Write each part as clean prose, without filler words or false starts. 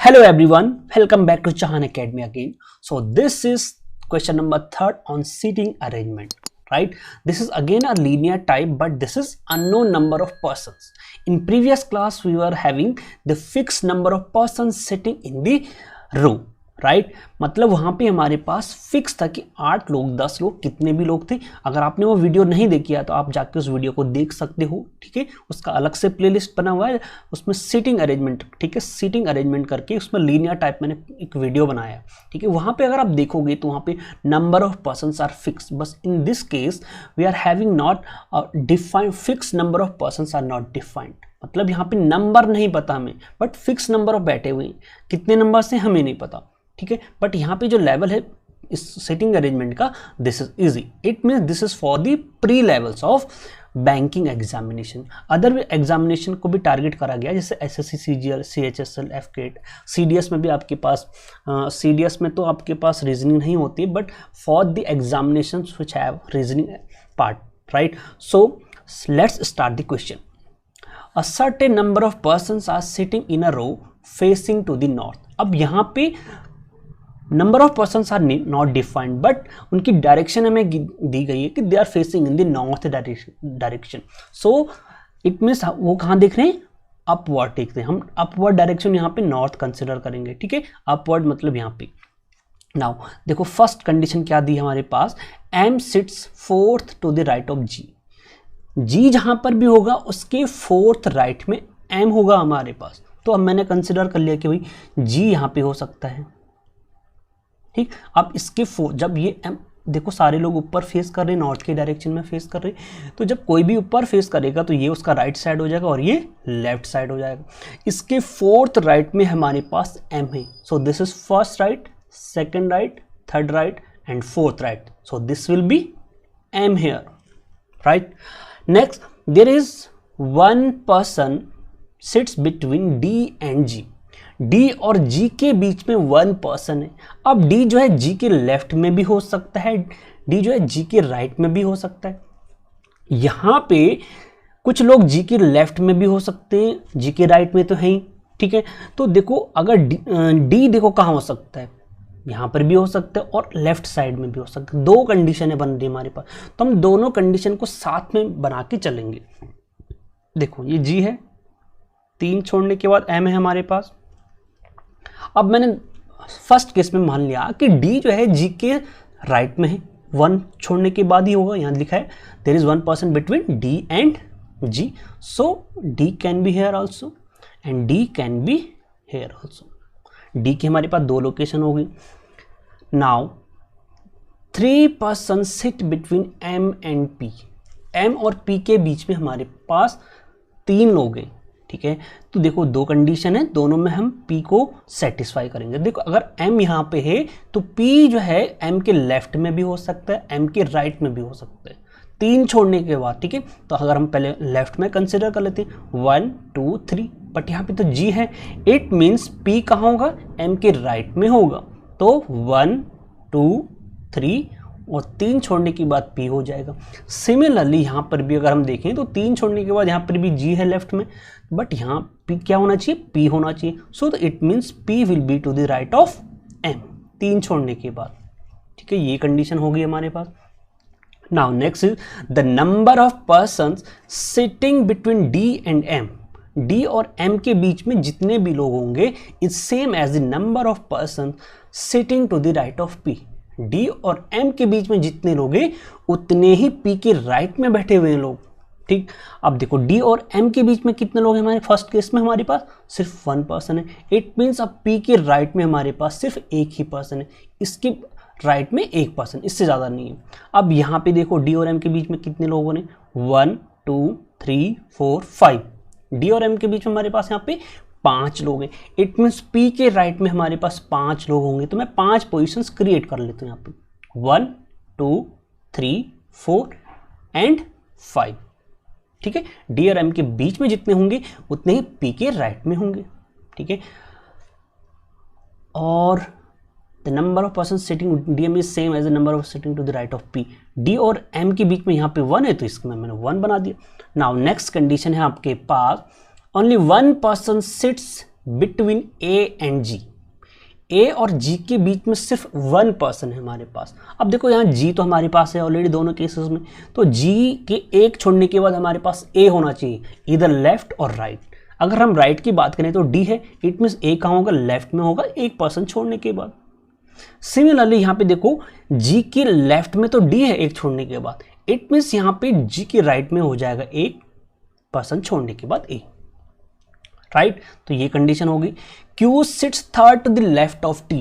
Hello everyone, welcome back to Chahan Academy again. So this is question number 3 on seating arrangement, right? This is again a linear type, but this is unknown number of persons. In previous class we were having the fixed number of persons sitting in the row, right मतलब वहां पे हमारे पास fix था कि 8 लोग 10 लोग कितने भी लोग थे। अगर आपने वो वीडियो नहीं देखी है तो आप जाके उस वीडियो को देख सकते हो, ठीक है। उसका अलग से प्लेलिस्ट बना हुआ है, उसमें सीटिंग अरेंजमेंट, ठीक है, सीटिंग अरेंजमेंट करके उसमें लीनियर टाइप मैंने एक वीडियो बनाया, ठीक है। वहां पे अगर आप देखोगे तो वहां पे number of persons are fix, बस in this case we are having not defined fix number of persons are not defined, मतलब यहाँ पे नंबर नहीं पता हमें, बट फिक्स नंबर ऑफ बैठे हुए हैं, कितने नंबर से हमें नहीं पता, ठीक है। बट यहाँ पे जो लेवल है इस सेटिंग अरेंजमेंट का, this is easy, it means this is for the pre levels of banking examination. Other examination को भी टारगेट करा गया, जैसे एसएससी, सीजीएल, सीएचएसएल, एफकेट, सीडीएस में भी आपके पास सीडीएस में तो आपके पास रीजनिंग नहीं होती है, but for the examination which have reasoning part, right. So let's start the question. A certain number of persons are sitting in a row facing to the north. अब यहाँ पे number of persons are not defined, but उनकी direction हमें दी गई है कि they are facing in the north direction. So it means वो कहाँ देख रहे हैं, अपवर्ड देख रहे हैं। हम अपवर्ड डायरेक्शन यहाँ पे नॉर्थ कंसिडर करेंगे, ठीक है। अपवर्ड मतलब यहाँ पे। नाउ देखो फर्स्ट कंडीशन क्या दी हमारे पास, M sits fourth to the right of G. G जहां पर भी होगा उसके फोर्थ राइट में एम होगा हमारे पास। तो अब मैंने कंसिडर कर लिया कि भाई जी यहाँ पे हो सकता है, ठीक। अब इसके जब ये एम, देखो सारे लोग ऊपर फेस कर रहे हैं, नॉर्थ के डायरेक्शन में फेस कर रहे हैं, तो जब कोई भी ऊपर फेस करेगा तो ये उसका राइट साइड हो जाएगा और ये लेफ्ट साइड हो जाएगा। इसके फोर्थ राइट में हमारे पास एम है, सो this is first right, second right, third right and fourth right, so this will B am here, right. Next, there is one person sits between D and G. D और G के बीच में one person है। अब D जो है G के left में भी हो सकता है, D जो है G के राइट में भी हो सकता है। यहाँ पे कुछ लोग G के लेफ्ट में भी हो सकते हैं, G के राइट में तो है ही, ठीक है। तो देखो अगर D देखो कहाँ हो सकता है, यहाँ पर भी हो सकता है और लेफ्ट साइड में भी हो सकता है। दो कंडीशन है बन रही हमारे पास, तो हम दोनों कंडीशन को साथ में बना के चलेंगे। देखो ये जी है, 3 छोड़ने के बाद एम है हमारे पास। अब मैंने फर्स्ट केस में मान लिया कि डी जो है जी के राइट में है, 1 छोड़ने के बाद ही होगा। यहाँ लिखा है there is one person between D and G, so D can be here also and D can be here also. D की हमारे पास 2 लोकेशन हो गई। Now 3 person sit between M and P. M और पी के बीच में हमारे पास 3 लोग हैं, ठीक है। तो देखो 2 कंडीशन है, दोनों में हम पी को सेटिस्फाई करेंगे। देखो अगर एम यहाँ पे है तो पी जो है एम के लेफ्ट में भी हो सकता है, एम के राइट में भी हो सकता है, 3 छोड़ने के बाद, ठीक है। तो अगर हम पहले लेफ्ट में कंसिडर कर लेते हैं 1 2 3, बट यहाँ पे तो जी है, इट मीन्स पी कहाँ होगा, एम के राइट में होगा। तो 1 2 3 और 3 छोड़ने के बाद पी हो जाएगा। सिमिलरली यहाँ पर भी अगर हम देखें तो 3 छोड़ने के बाद यहाँ पर भी जी है लेफ्ट में, बट यहाँ पी क्या होना चाहिए, पी होना चाहिए। So it means P will be to the right of M, 3 छोड़ने के बाद, ठीक है। ये कंडीशन हो गई हमारे पास। Now next is the number of persons sitting between D and M. D और M के बीच में जितने भी लोग होंगे is same as the number of persons sitting to the right of P. D और M के बीच में जितने लोग हैं उतने ही P के राइट में बैठे हुए हैं लोग, ठीक। अब देखो D और M के बीच में कितने लोग हैं, हमारे फर्स्ट केस में हमारे पास सिर्फ 1 पर्सन है। इट मीन्स अब P के राइट में हमारे पास सिर्फ एक ही पर्सन है, इसके राइट में 1 पर्सन, इससे ज़्यादा नहीं है। अब यहाँ पे देखो डी और एम के बीच में कितने लोगों ने, 1 2 3 4 5। डी और एम के बीच में हमारे पास यहाँ पे 5 लोग हैं। इट मीन्स पी के राइट में हमारे पास 5 लोग होंगे। तो मैं 5 पोजिशंस क्रिएट कर लेता हूँ यहाँ पे, 1 2 3 4 एंड 5, ठीक है। डी और एम के बीच में जितने होंगे उतने ही पी के राइट में होंगे, ठीक है। और the number of persons sitting DM is same as the number of sitting to the right of P. D और M के बीच में यहाँ पे 1 है तो इसमें मैंने 1 बना दिया। Now next condition है आपके पास only one person sits between A and G, A और जी के बीच में सिर्फ वन पर्सन है हमारे पास। अब देखो यहाँ जी तो हमारे पास है ऑलरेडी दोनों केसेस में, तो जी के एक छोड़ने के बाद हमारे पास ए होना चाहिए, इधर लेफ्ट और राइट। अगर हम राइट की बात करें तो डी है, इट मीन्स ए कहाँ होगा, लेफ्ट में होगा एक पर्सन छोड़ने के बाद। सिमिलरली यहाँ पे देखो जी के लेफ्ट में तो डी है एक छोड़ने के बाद, इट मीन्स यहाँ पे जी के राइट में हो जाएगा एक पर्सन छोड़ने के बाद ए, राइट। तो ये कंडीशन होगी। Q sits third to the left of T,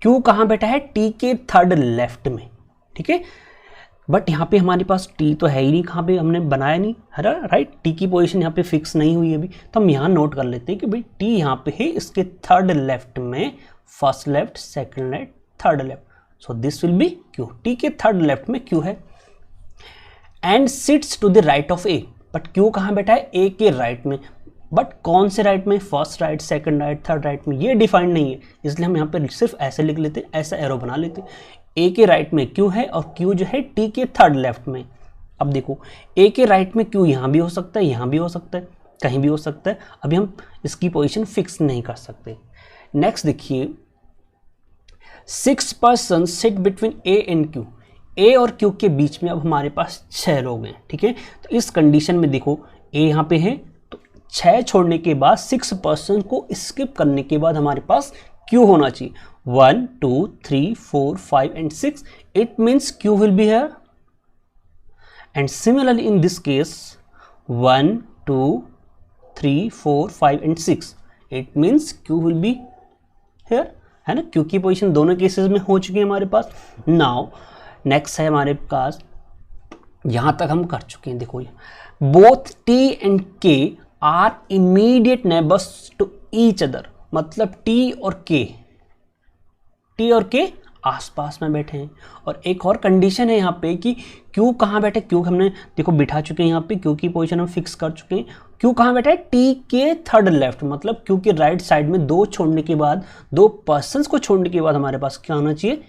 Q कहाँ बैठा है, T के थर्ड लेफ्ट में, ठीक है। बट यहाँ पे हमारे पास T तो है ही नहीं, कहाँ पे हमने बनाया नहीं है, राइट। T की पोजीशन यहाँ पे फिक्स नहीं हुई अभी, तो हम यहाँ नोट कर लेते हैं कि भाई T यहाँ पे है इसके थर्ड लेफ्ट में, first left, second left, third left, so this will be Q। T के थर्ड लेफ्ट में Q है। And sits to the right of A, but Q कहाँ बैठा है, A के राइट में, बट कौन से राइट में, first right, second right, third right में, ये डिफाइंड नहीं है, इसलिए हम यहाँ पे सिर्फ ऐसे लिख लेते हैं, ऐसा एरो बना लेते हैं। ए के राइट में क्यू है और क्यू जो है टी के थर्ड लेफ्ट में। अब देखो ए के राइट में क्यू यहाँ भी हो सकता है, यहाँ भी हो सकता है, कहीं भी हो सकता है, अभी हम इसकी पोजिशन फिक्स नहीं कर सकते। नेक्स्ट देखिए, 6 person sit between A and Q, A और क्यू के बीच में अब हमारे पास 6 लोग हैं, ठीक है। तो इस कंडीशन में देखो ए यहाँ पे है, 6 छोड़ने के बाद 6 पर्सन को स्किप करने के बाद हमारे पास Q होना चाहिए, 1 2 3 4 5 and 6, it means Q will be here. And similarly in this case 1 2 3 4 5 and 6, it means Q will be here, है ना। Q की पोजीशन दोनों केसेस में हो चुकी है हमारे पास। नाउ नेक्स्ट है हमारे पास, यहां तक हम कर चुके हैं, देखो both T and K are immediate neighbours to each other, मतलब T और K आसपास में बैठे हैं। और एक और कंडीशन है यहाँ पे कि Q कहाँ बैठे, Q हमने देखो बिठा चुके हैं यहाँ पे, Q की पोजीशन हम फिक्स कर चुके हैं। Q कहाँ बैठा है, T के थर्ड लेफ्ट, मतलब Q के राइट साइड में 2 छोड़ने के बाद, 2 पर्सन्स को छोड़ने के बाद हमारे पास क्या होना चाहिए,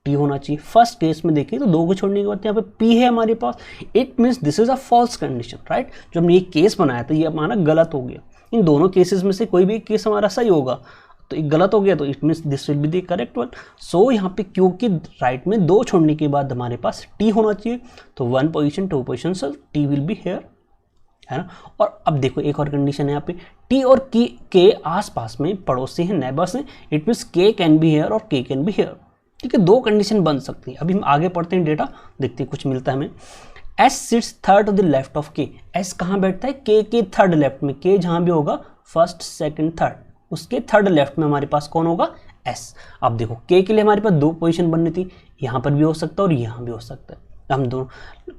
T होना चाहिए। फर्स्ट केस में देखिए तो 2 को छोड़ने के बाद यहाँ पे P है हमारे पास, it means this is a false condition, right. जो हमने ये केस बनाया था ये हमारा गलत हो गया। इन दोनों केसेस में से कोई भी केस हमारा सही होगा, तो एक गलत हो गया, तो it means this will be the correct one. So यहाँ पे Q की राइट में 2 छोड़ने के बाद हमारे पास T होना चाहिए, तो 1 पोजिशन 2 पोजिशन से T विल बी हेयर, है ना। और अब देखो एक और कंडीशन है यहाँ पे, T और K आसपास में पड़ोसी हैं, नेबर्स हैं, it means K can be hair और K कैन बी हेयर, ठीक है। 2 कंडीशन बन सकती है। अभी हम आगे पढ़ते हैं डेटा, देखते हैं कुछ मिलता है हमें। S sits third to the left of K, S कहाँ बैठता है, K के थर्ड लेफ्ट में, K जहाँ भी होगा फर्स्ट सेकंड थर्ड, उसके थर्ड लेफ्ट में हमारे पास कौन होगा, S। अब देखो K के लिए हमारे पास 2 पोजीशन बननी थी, यहाँ पर भी हो सकता है और यहाँ भी हो सकता है। हम दोनों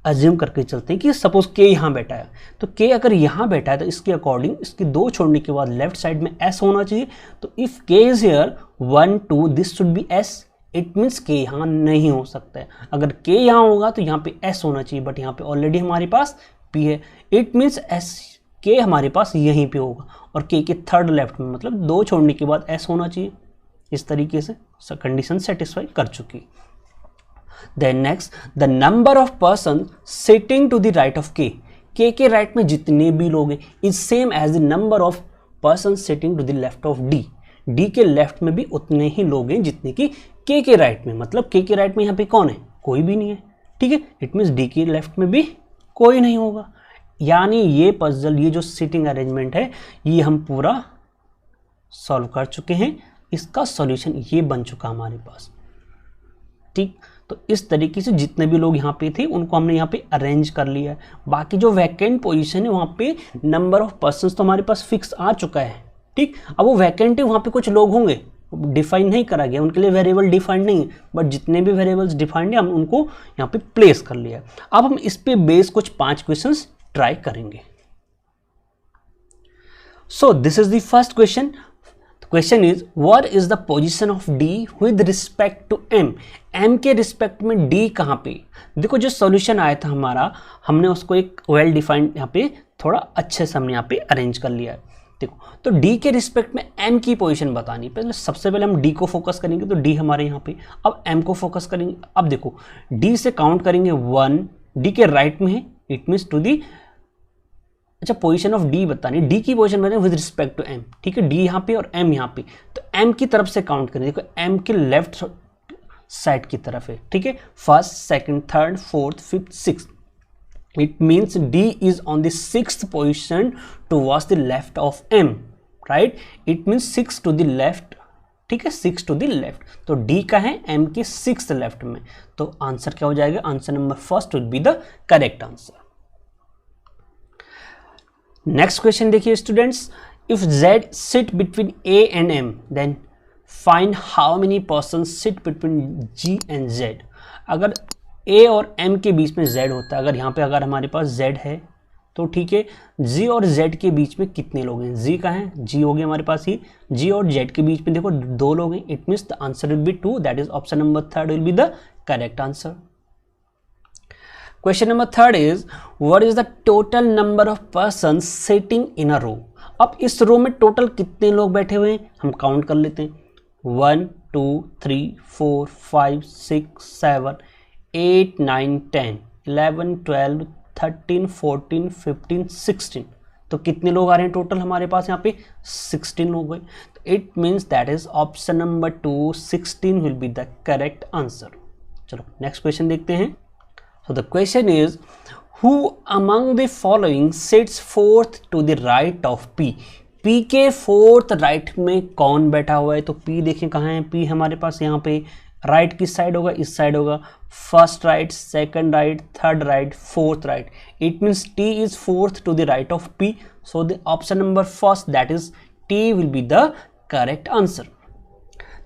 अज्यूम करके चलते हैं कि सपोज K यहाँ बैठा है, तो K अगर यहाँ बैठा है तो इसके अकॉर्डिंग इसके 2 छोड़ने के बाद लेफ्ट साइड में S होना चाहिए। तो if K is here 1 2, this should be S, it means K यहाँ नहीं हो सकता है। अगर K यहाँ होगा तो यहाँ पे S होना चाहिए, बट यहाँ पे ऑलरेडी हमारे पास P है, इट मीन्स K हमारे पास यहीं पे होगा और K के थर्ड लेफ्ट में, मतलब 2 छोड़ने के बाद S होना चाहिए। इस तरीके से कंडीशन सेटिस्फाई कर चुकी। Then next, the number of person sitting to the right of K, K के राइट में जितने भी लोग हैं is same as the number of person sitting to the left of D, D के लेफ्ट में भी उतने ही लोग हैं जितने कि K के राइट में, मतलब K के राइट में यहाँ पे कौन है, कोई भी नहीं है, ठीक है। इट मीन्स D के लेफ्ट में भी कोई नहीं होगा। यानी ये पजल, ये जो सिटिंग अरेंजमेंट है, ये हम पूरा सॉल्व कर चुके हैं, इसका सॉल्यूशन ये बन चुका हमारे पास, ठीक। तो इस तरीके से जितने भी लोग यहाँ पे थे उनको हमने यहाँ पे अरेंज कर लिया है। बाकी जो वैकेंट पोजीशन है वहाँ पे नंबर ऑफ पर्सन्स तो हमारे पास फिक्स आ चुका है, ठीक। अब वो वैकेंट है, वहाँ पे कुछ लोग होंगे, डिफाइन नहीं करा गया, उनके लिए वेरिएबल डिफाइंड नहीं है, बट जितने भी वेरिएबल्स डिफाइंड है हम उनको यहाँ पे प्लेस कर लिया है। अब हम इस पे बेस कुछ 5 क्वेश्चंस ट्राई करेंगे। So this is the first question. Question is what is the position of D with respect to M, M के रिस्पेक्ट में D कहाँ पे। देखो जो सॉल्यूशन आया था हमारा, हमने उसको एक वेल डिफाइंड यहाँ पे थोड़ा अच्छे से हमने यहाँ पे अरेंज कर लिया है। देखो तो D के रिस्पेक्ट में M की पोजीशन बतानी, पहले सबसे पहले हम D को फोकस करेंगे, तो D हमारे यहाँ पे, अब M को फोकस करेंगे। अब देखो D से काउंट करेंगे 1, D के राइट में है, इट मीन्स टू दी अच्छा पोजीशन ऑफ डी बतानी, डी की पोजीशन बतानी विद रिस्पेक्ट टू एम, ठीक है, डी यहाँ पे और एम यहाँ पे, तो एम की तरफ से काउंट करें, देखो एम के लेफ्ट साइड की तरफ है, ठीक है, first second third fourth fifth six, it means D is on the sixth position towards the left of M, right, it means 6 to the left, ठीक है, 6 टू द लेफ्ट, तो D का है एम के 6th लेफ्ट में, तो answer क्या हो जाएगा, answer number first would be the correct answer. Next question देखिए students, if Z sit between A and M then find how many person sit between G and Z। अगर A और M के बीच में Z होता है, अगर यहाँ पे अगर हमारे पास Z है तो ठीक है, G और Z के बीच में कितने लोग हैं, G का है, G हो गए हमारे पास ही, G और Z के बीच में देखो 2 लोग हैं, it means the answer will be 2, that is option number 3 will be the correct answer. Question number 3 is what is the total number of persons sitting in a row। अब इस रो में टोटल कितने लोग बैठे हुए हैं हम काउंट कर लेते हैं, 1 2 3 4 5 6 7 8 9 10 11 12 13 14 15 16, तो कितने लोग आ रहे हैं टोटल हमारे पास यहाँ पे 16 लोग हैं, तो it means that is option number 2 16 will be the correct answer. चलो नेक्स्ट क्वेश्चन देखते हैं। So the question is, who among the following sits fourth to the right of P? P के फोर्थ राइट में कौन बैठा हुआ है, तो P देखें कहाँ है, P हमारे पास यहाँ पे राइट किस साइड होगा, इस साइड होगा, first right second right third right fourth right, it means T is fourth to the right of P, so the option number first that is T will be the correct answer।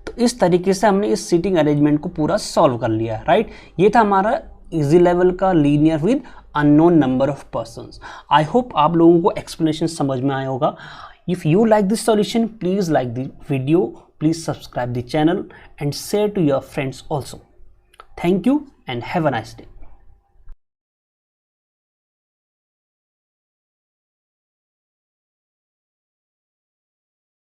तो इस तरीके से हमने इस seating arrangement को पूरा solve कर लिया, राइट, ये था हमारा इजी लेवल का linear with unknown number of persons. I hope आप लोगों को एक्सप्लेनेशन समझ में आया होगा। If you like this solution please like the video, please subscribe the channel and share to your friends also. Thank you and have a nice day.